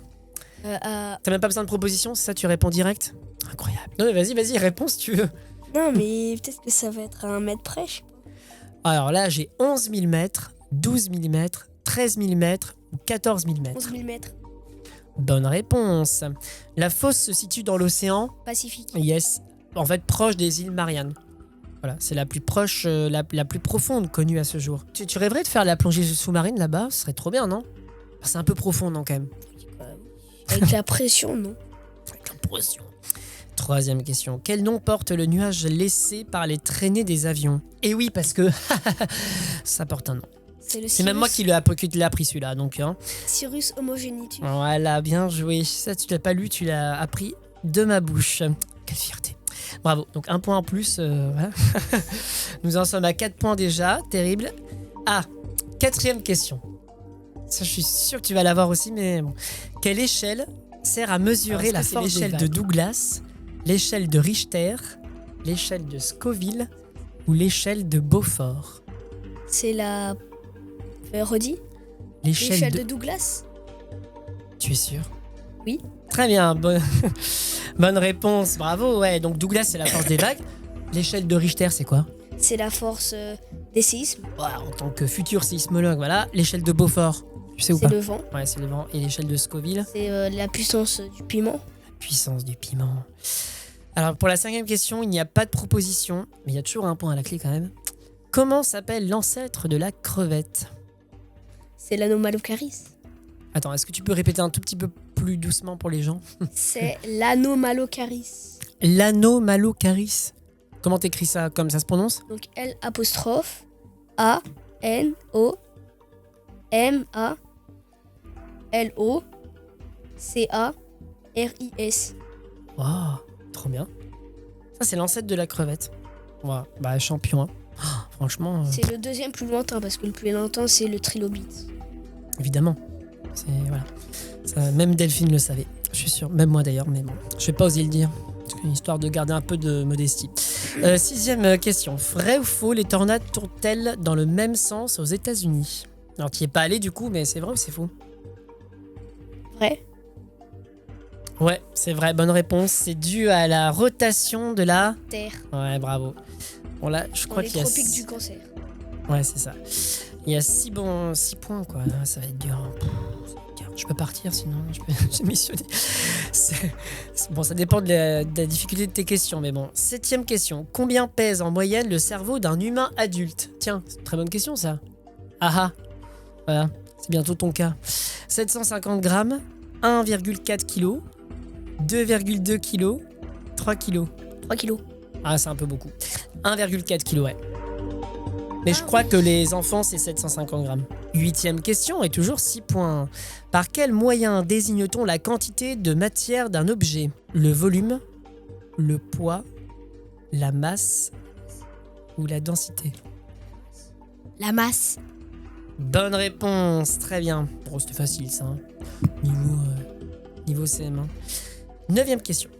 T'as même pas besoin de proposition, c'est ça, tu réponds direct? Incroyable. Non, mais vas-y, réponds si tu veux. Non, mais peut-être que ça va être à 1 mètre près. Alors là, j'ai 11 000 mètres, 12 000 mètres, 13 000 mètres ou 14 000 mètres. 11 000 mètres. Bonne réponse. La fosse se situe dans l'océan. Pacifique. Yes. En fait, proche des îles Mariannes. Voilà, c'est la plus proche, la plus profonde connue à ce jour. Tu rêverais de faire la plongée sous-marine là-bas? Ce serait trop bien, non? C'est un peu profond, non, quand même? Avec la pression, non? Avec la pression. Troisième question. Quel nom porte le nuage laissé par les traînées des avions? Et oui, parce que ça porte un nom. C'est même moi qui l'ai appris celui-là, donc. Hein. Cirrus homogenitus. Voilà, bien joué. Ça, tu l'as pas lu, tu l'as appris de ma bouche. Quelle fierté. Bravo. Donc un point en plus. Voilà. Nous en sommes à 4 points déjà. Terrible. Ah, quatrième question. Ça, je suis sûr que tu vas l'avoir aussi, mais bon. Quelle échelle sert à mesurer la force des vagues? L'échelle de Douglas, l'échelle de Richter, l'échelle de Scoville ou l'échelle de Beaufort? C'est la... redis. L'échelle de Douglas. Tu es sûr? Oui. Très bien, bonne réponse, bravo. Ouais, donc Douglas, c'est la force des vagues. L'échelle de Richter, c'est quoi? C'est la force des séismes. Ouais, en tant que futur sismologue, voilà. L'échelle de Beaufort, tu sais ou pas? C'est le vent. Ouais, c'est le vent. Et l'échelle de Scoville? C'est la puissance du piment. La puissance du piment. Alors, pour la 5e question, il n'y a pas de proposition, mais il y a toujours un point à la clé quand même. Comment s'appelle l'ancêtre de la crevette? C'est l'anomalocaris. Attends, est-ce que tu peux répéter un tout petit peu plus doucement pour les gens? C'est l'anomalocaris. L'anomalocaris. Comment t'écris ça? Comme ça se prononce? Donc L apostrophe A N O M A L O C A R I S. Waouh, trop bien. Ça, c'est l'ancêtre de la crevette. Wow, bah champion. Hein. Oh, franchement. C'est le deuxième plus lointain parce que le plus lointain c'est le trilobite. Évidemment. C'est voilà. Ça, même Delphine le savait. Je suis sûr. Même moi d'ailleurs, mais bon, je vais pas oser le dire. Histoire de garder un peu de modestie. 6e question. Vrai ou faux, les tornades tournent-elles dans le même sens aux États-Unis? Alors, tu n'y es pas allé du coup, mais c'est vrai ou c'est faux? Vrai. Ouais, c'est vrai. Bonne réponse. C'est dû à la rotation de la Terre. Ouais, bravo. Bon là, je crois qu'il y a... les tropiques du cancer. Ouais, c'est ça. Il y a 6 points, quoi. Ça va être dur. Je peux partir, sinon je peux missionner. Bon, ça dépend de la difficulté de tes questions, mais bon. 7e question. Combien pèse en moyenne le cerveau d'un humain adulte? Tiens, c'est une très bonne question, ça. Ah. Voilà, c'est bientôt ton cas. 750 grammes, 1,4 kg, 2,2 kg, 3 kg. 3 kilos. Ah, c'est un peu beaucoup. 1,4 kg, ouais. Mais je crois que les enfants, c'est 750 grammes. 8e question et toujours 6 points. Par quel moyen désigne-t-on la quantité de matière d'un objet? Le volume, le poids, la masse ou la densité? La masse. Bonne réponse, très bien. Bon, c'était facile ça. Hein. Niveau CM1. 9e question.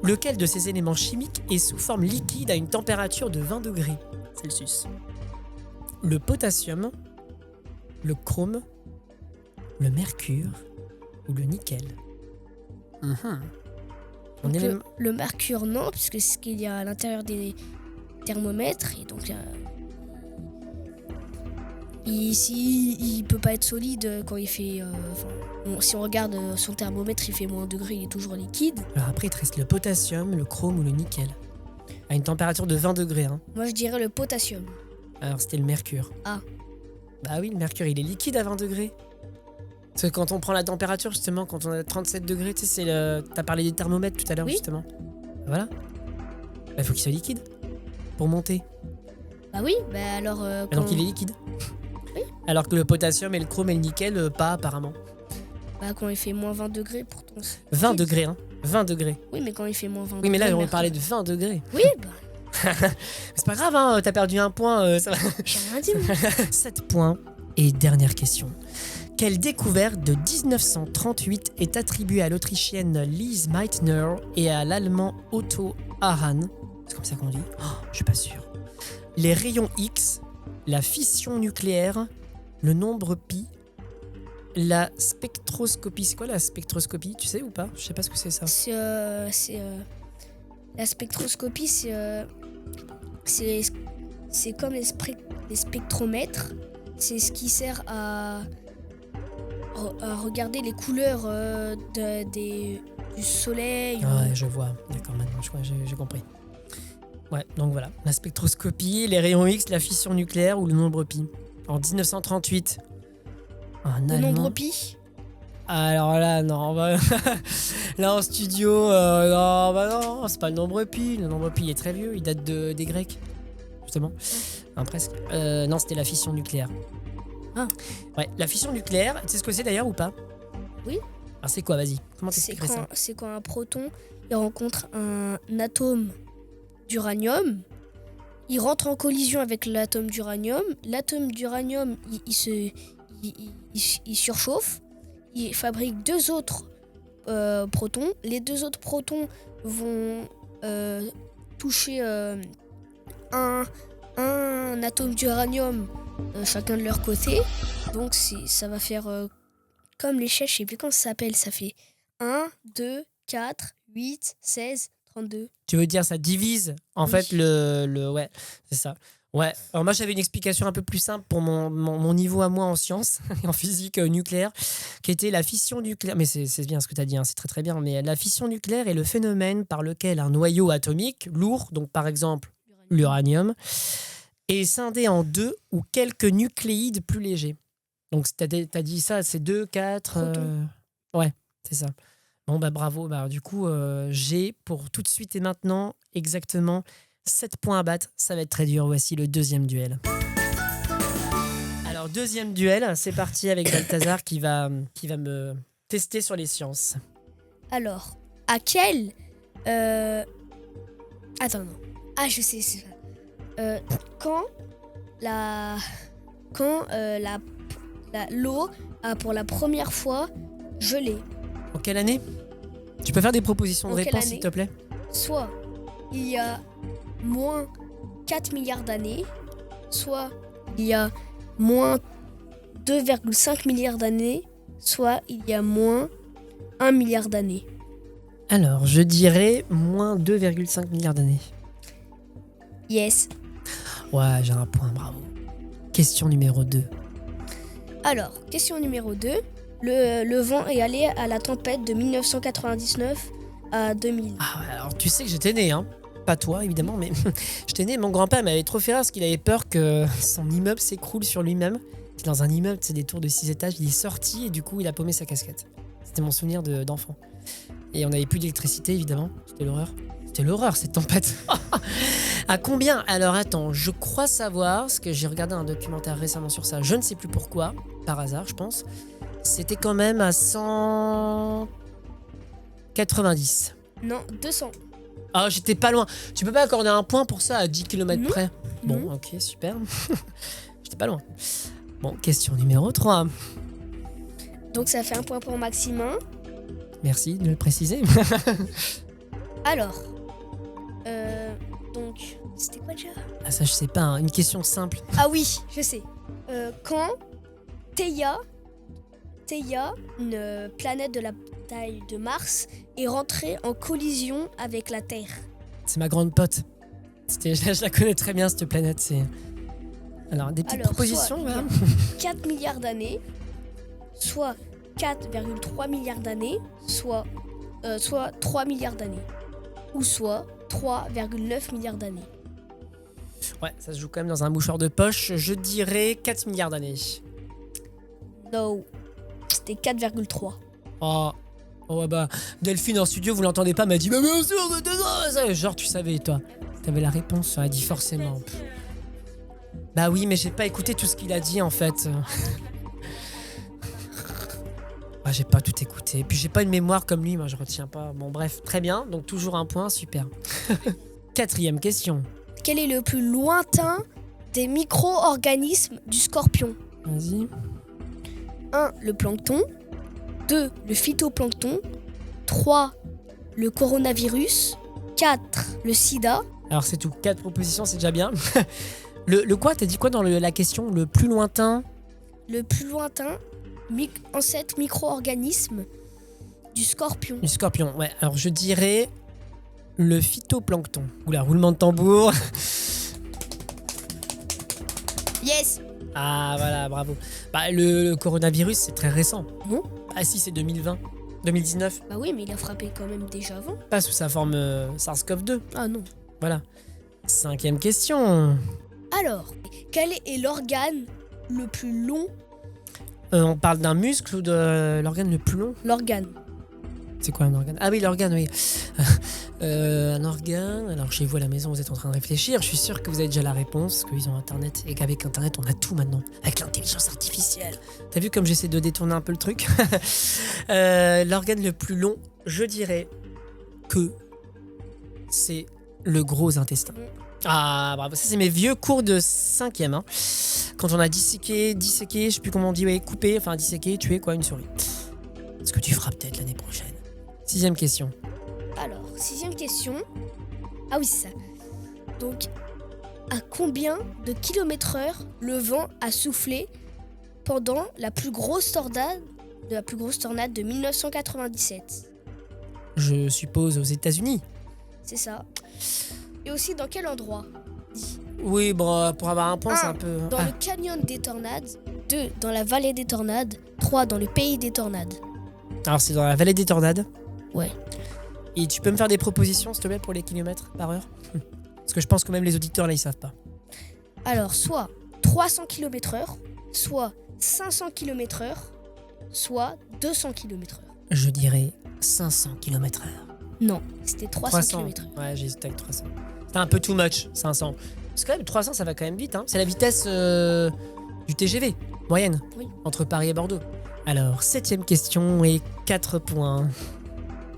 Lequel de ces éléments chimiques est sous forme liquide à une température de 20 degrés Celsius? Le potassium, le chrome, le mercure ou le nickel? On Donc, est le mercure, non, puisque c'est ce qu'il y a à l'intérieur des thermomètres. Et donc, il peut pas être solide quand il fait... si on regarde son thermomètre, il fait moins 1 degré, il est toujours liquide. Alors après, il te reste le potassium, le chrome ou le nickel. À une température de 20 degrés. Hein. Moi, je dirais le potassium. Alors, c'était le mercure. Ah. Bah oui, le mercure, il est liquide à 20 degrés. Parce que quand on prend la température, justement, quand on a 37 degrés, tu sais, t'as parlé des thermomètres tout à l'heure, oui. Justement. Voilà. Bah, il faut qu'il soit liquide pour monter. Bah oui, bah alors... Donc, il est liquide. Oui. Alors que le potassium et le chrome et le nickel, pas apparemment. Bah quand il fait moins 20 degrés, pourtant... 20 degrés, hein. 20 degrés. Oui, mais quand il fait moins 20 degrés... Oui, mais là, on mercure. parlait de 20 degrés. Oui, bah... C'est pas grave, hein, t'as perdu un point. Ça va. J'ai rien dit. 7 points. Et dernière question. Quelle découverte de 1938 est attribuée à l'Autrichienne Lise Meitner et à l'Allemand Otto Hahn? C'est comme ça qu'on dit? Je suis pas sûr. Les rayons X, la fission nucléaire, le nombre pi, la spectroscopie. C'est quoi la spectroscopie? Tu sais ou pas? Je sais pas ce que c'est ça. La spectroscopie, c'est comme les spectromètres. C'est ce qui sert à regarder les couleurs du soleil. Ouais, je vois. D'accord, maintenant, j'ai compris. Ouais, donc voilà. La spectroscopie, les rayons X, la fission nucléaire ou le nombre pi. En 1938. Le nombre pi. Alors là, non. Là, en studio, non, c'est pas le nombre pi. Le nombre pi il est très vieux. Il date des Grecs, justement. Presque. Non, c'était la fission nucléaire. Ah. Ouais, la fission nucléaire, tu sais ce que c'est d'ailleurs ou pas? Oui. Alors c'est quoi, vas-y, comment t'expliquerais ça? C'est quand un proton il rencontre un atome d'uranium, il rentre en collision avec l'atome d'uranium, il surchauffe, il fabrique 2 autres protons, les 2 autres protons vont toucher un atome d'uranium chacun de leur côté, donc ça va faire comme l'échelle, je sais plus comment ça s'appelle, ça fait 1, 2, 4, 8, 16, 32. Tu veux dire ça divise en fait ouais, c'est ça. Ouais, alors moi j'avais une explication un peu plus simple pour mon niveau à moi en sciences et en physique nucléaire, qui était la fission nucléaire. Mais c'est bien ce que tu as dit, hein, c'est très très bien. Mais la fission nucléaire est le phénomène par lequel un noyau atomique lourd, donc par exemple l'uranium, est scindé en 2 ou quelques nucléides plus légers. Donc t'as dit ça, c'est 2, 4... Ouais, c'est ça. Bon bah bravo, du coup j'ai pour tout de suite et maintenant exactement 7 points à battre, ça va être très dur. Voici le deuxième duel. Alors deuxième duel, c'est parti avec Balthazar qui va me tester sur les sciences. Alors, à quel... Attends, non. Ah, je sais, c'est ça. Quand l'eau a pour la première fois gelé. En quelle année? Tu peux faire des propositions de réponse s'il te plaît? Soit il y a moins 4 milliards d'années, soit il y a moins 2,5 milliards d'années, soit il y a moins 1 milliard d'années. Alors, je dirais moins 2,5 milliards d'années. Yes. Ouais, j'ai un point, bravo. Question numéro 2. Alors, question numéro 2. Le vent est allé à la tempête de 1999 à 2000. Ah ouais, alors tu sais que j'étais né, hein. Pas toi, évidemment, mais j'étais né. Mon grand-père m'avait trop fait rire parce qu'il avait peur que son immeuble s'écroule sur lui-même. C'est dans un immeuble, c'est des tours de 6 étages. Il est sorti et du coup, il a paumé sa casquette. C'était mon souvenir d'enfant. Et on n'avait plus d'électricité, évidemment. C'était l'horreur. C'était l'horreur, cette tempête. À combien? Alors attends, je crois savoir, parce que j'ai regardé un documentaire récemment sur ça, je ne sais plus pourquoi, par hasard je pense. C'était quand même à 190. Non, 200. Ah, j'étais pas loin. Tu peux pas accorder un point pour ça à 10 km Non. près? Bon, Non. ok, super. J'étais pas loin. Bon, question numéro 3. Donc ça fait un point pour Maximin. Merci de le préciser. Alors, donc, c'était quoi déjà? Ah ça, je sais pas, hein. Une question simple. Ah oui, je sais. Quand Theia, une planète de la taille de Mars, est rentrée en collision avec la Terre. C'est ma grande pote. Je la connais très bien, cette planète. Alors, des petites propositions, soit il y a voilà. 4 milliards d'années, soit 4,3 milliards d'années, soit 3 milliards d'années, ou soit 3,9 milliards d'années. Ouais, ça se joue quand même dans un mouchoir de poche. Je dirais 4 milliards d'années. No, c'était 4,3. Oh, ouais, bah, Delphine en studio, vous l'entendez pas, m'a dit, bah bien sûr, c'était ça. Genre, tu savais, toi. T'avais la réponse, elle a dit forcément. Bah oui, mais j'ai pas écouté tout ce qu'il a dit, en fait. Ah, j'ai pas tout écouté. Et puis j'ai pas une mémoire comme lui, moi je retiens pas. Bon bref, très bien. Donc toujours un point, super. 4e question. Quel est le plus lointain des micro-organismes du scorpion? Vas-y. 1. Le plancton. 2. Le phytoplancton. 3. Le coronavirus. 4. Le sida. Alors c'est tout. 4 propositions, c'est déjà bien. Le quoi? T'as dit quoi dans la question? Le plus lointain? Le plus lointain ancêtre micro-organisme du scorpion. Du scorpion, ouais. Alors je dirais le phytoplancton. Oula, roulement de tambour. Yes. Ah voilà, bravo. Bah le coronavirus, c'est très récent. Non. Ah si, c'est 2020. 2019. Bah oui, mais il a frappé quand même déjà avant. Pas sous sa forme SARS-CoV-2. Ah non. Voilà. 5e question. Alors, quel est l'organe le plus long? On parle d'un muscle ou de l'organe le plus long? L'organe. C'est quoi un organe? Ah oui, l'organe, oui. Un organe. Alors, chez vous à la maison, vous êtes en train de réfléchir. Je suis sûr que vous avez déjà la réponse, parce qu'ils ont Internet. Et qu'avec Internet, on a tout maintenant. Avec l'intelligence artificielle. T'as vu comme j'essaie de détourner un peu le truc? L'organe le plus long, je dirais que c'est le gros intestin. Ah, bravo. Ça, c'est mes vieux cours de 5e. Hein. Quand on a disséqué, je sais plus comment on dit, ouais, coupé, enfin disséqué, tué, quoi, une souris. Ce que tu feras peut-être l'année prochaine. 6e question. Alors, 6e question. Ah oui, c'est ça. Donc, à combien de km/h le vent a soufflé pendant la plus grosse tornade de 1997? Je suppose aux États-Unis. C'est ça. Et aussi dans quel endroit? Oui, bon, pour avoir un point, c'est un peu. Dans le canyon des tornades. 2. Dans la vallée des tornades. 3. Dans le pays des tornades. Alors, c'est dans la vallée des tornades. Ouais. Et tu peux me faire des propositions, s'il te plaît, pour les kilomètres par heure? Parce que je pense que même les auditeurs, là, ils savent pas. Alors, soit 300 km/h, soit 500 km/h, soit 200 km/h. Je dirais 500 km/h. Non, c'était 300 km/h. Ouais, j'ai hésité avec 300. C'était un peu too much, 500. Parce que quand même, 300, ça va quand même vite. Hein. C'est la vitesse du TGV, moyenne, Oui. entre Paris et Bordeaux. Alors, 7e question et 4 points.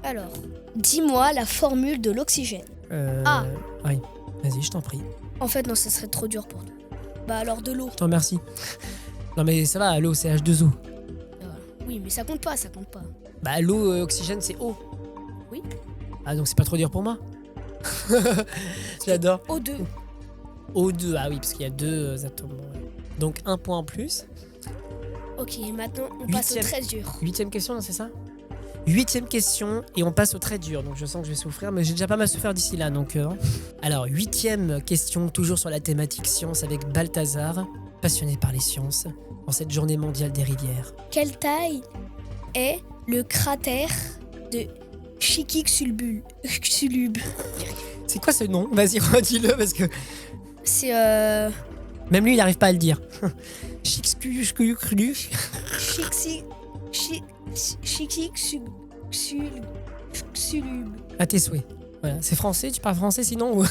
Alors, dis-moi la formule de l'oxygène. Oui, vas-y, je t'en prie. En fait, non, ça serait trop dur pour toi. Bah alors de l'eau. Je te remercie. Non mais ça va, l'eau c'est H2O. Oui, mais ça compte pas, ça compte pas. Bah l'eau, oxygène c'est eau. Oui. Ah donc c'est pas trop dur pour moi. J'adore. O2. O2, ah oui, parce qu'il y a deux atomes. Ouais. Donc un point en plus. Ok, maintenant on passe au 8e. très dur. 8e question, non, c'est ça? 8e question et on passe au très dur. Donc je sens que je vais souffrir, mais j'ai déjà pas mal souffert d'ici là. Donc, Alors, 8e question, toujours sur la thématique science avec Balthazar, passionné par les sciences, en cette journée mondiale des rivières. Quelle taille est le cratère de Chicxulub? C'est quoi ce nom? Vas-y, redis-le parce que C'est même lui, il n'arrive pas à le dire. Chicxulub. Chicxulub. À tes souhaits. Voilà, c'est français, tu parles français sinon ou...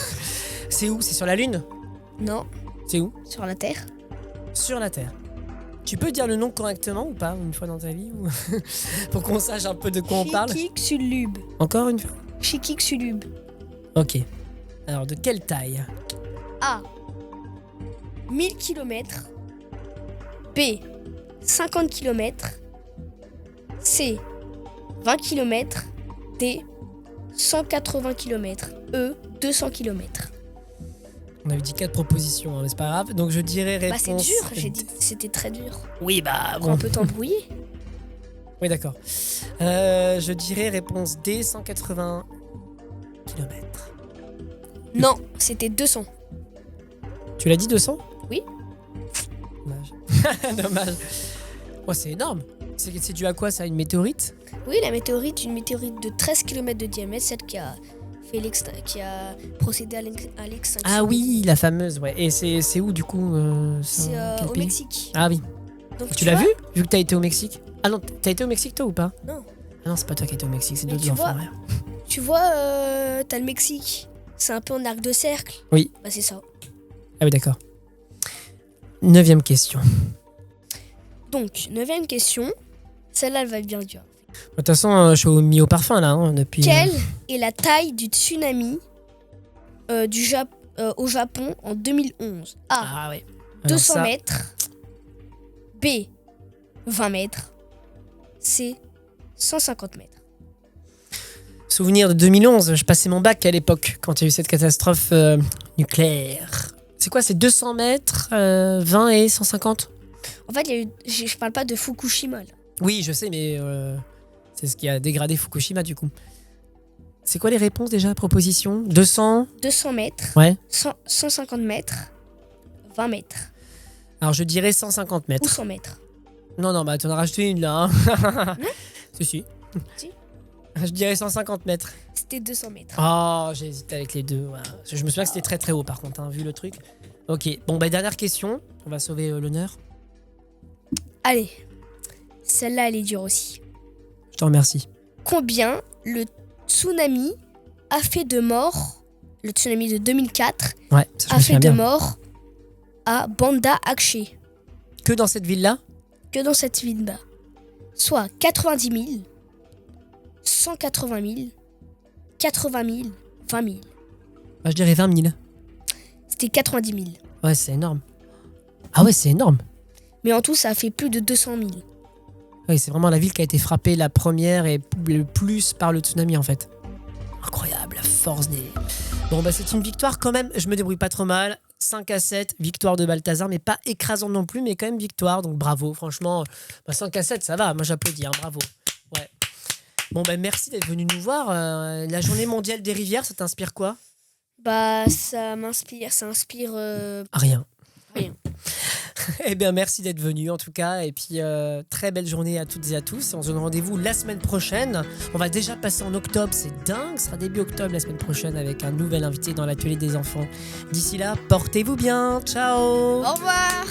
C'est où? C'est sur la Lune? Non, C'est où? sur la Terre. Sur la Terre. Tu peux dire le nom correctement ou pas, une fois dans ta vie ou... Pour qu'on sache un peu de quoi on parle. Chicxulub. Encore une fois? Chicxulub. Ok. Alors, de quelle taille? A. 1000 km. B. 50 km. C. 20 km. D. 180 km. E. 200 km. On avait dit 4 propositions, hein, mais c'est pas grave. Donc je dirais Bah réponse... c'est dur, j'ai dit c'était très dur. Oui, bah On bon. peut t'embrouiller. Oui, d'accord. Je dirais réponse D, 180 km. Non, c'était 200. Tu l'as dit 200? Oui. Dommage. Dommage. Oh, c'est énorme. C'est dû à quoi ça? Une météorite? Oui, la météorite, une météorite de 13 km de diamètre, celle qui a procédé à l'extinction. Ah oui, la fameuse, ouais. Et c'est où du coup C'est quel au pays? Mexique. Ah oui. Donc, Tu l'as vois, vu que t'as été au Mexique? Ah non, t'as été au Mexique toi ou pas? Non. Ah non, c'est pas toi qui as été au Mexique, c'est Mais d'autres tu enfants. vois- Ouais. Tu vois, t'as le Mexique. C'est un peu en arc de cercle. Oui. Bah c'est ça. Ah oui, d'accord. 9e question. Donc, 9e question. Celle-là, elle va être bien dure. De toute façon, je suis mis au parfum là, hein, depuis... Quelle est la taille du tsunami au Japon en 2011? A. Ah ouais. Alors 200 ça, mètres. B. 20 mètres. C. 150 mètres. Souvenir de 2011, je passais mon bac à l'époque, quand il y a eu cette catastrophe nucléaire. C'est quoi, c'est 200 mètres, 20 et 150? En fait, je parle pas de Fukushima. Là. Oui, je sais, mais c'est ce qui a dégradé Fukushima du coup. C'est quoi les réponses déjà, proposition? 200? 200 mètres. Ouais. 150 mètres. 20 mètres. Alors je dirais 150 Ou mètres. 100 mètres. Non, bah t'en as rajouté une là. Hein. Si. Si. Je dirais 150 mètres. C'était 200 mètres. Oh, j'ai hésité avec les deux. Ouais. Je me souviens que c'était très très haut par contre, hein, vu le truc. Ok, bon bah dernière question. On va sauver l'honneur. Allez. Celle-là, elle est dure aussi. Je te remercie. Combien le tsunami a fait de morts, le tsunami de 2004, Ouais, ça, je a me fait souviens de bien. morts à Banda Aceh, Que dans cette ville-là? que dans cette ville-là. Soit 90 000, 180 000, 80 000, 20 000. Bah, je dirais 20 000. C'était 90 000. Ouais, c'est énorme. Ah ouais, c'est énorme. Mais en tout, ça a fait plus de 200 000. Oui, c'est vraiment la ville qui a été frappée la première et le plus par le tsunami en fait. Incroyable, la force des... Bon bah c'est une victoire quand même, je me débrouille pas trop mal. 5-7, victoire de Balthazar, mais pas écrasante non plus, mais quand même victoire, donc bravo, franchement. 5-7, ça va, moi j'applaudis, hein, bravo. Ouais. Bon bah merci d'être venu nous voir. La journée mondiale des rivières, ça t'inspire quoi? Bah, ça inspire Rien. rien. Eh bien, merci d'être venu en tout cas. Et puis, très belle journée à toutes et à tous. On se donne rendez-vous la semaine prochaine. On va déjà passer en octobre, c'est dingue. Ce sera début octobre la semaine prochaine avec un nouvel invité dans l'atelier des enfants. D'ici là, portez-vous bien. Ciao. Au revoir.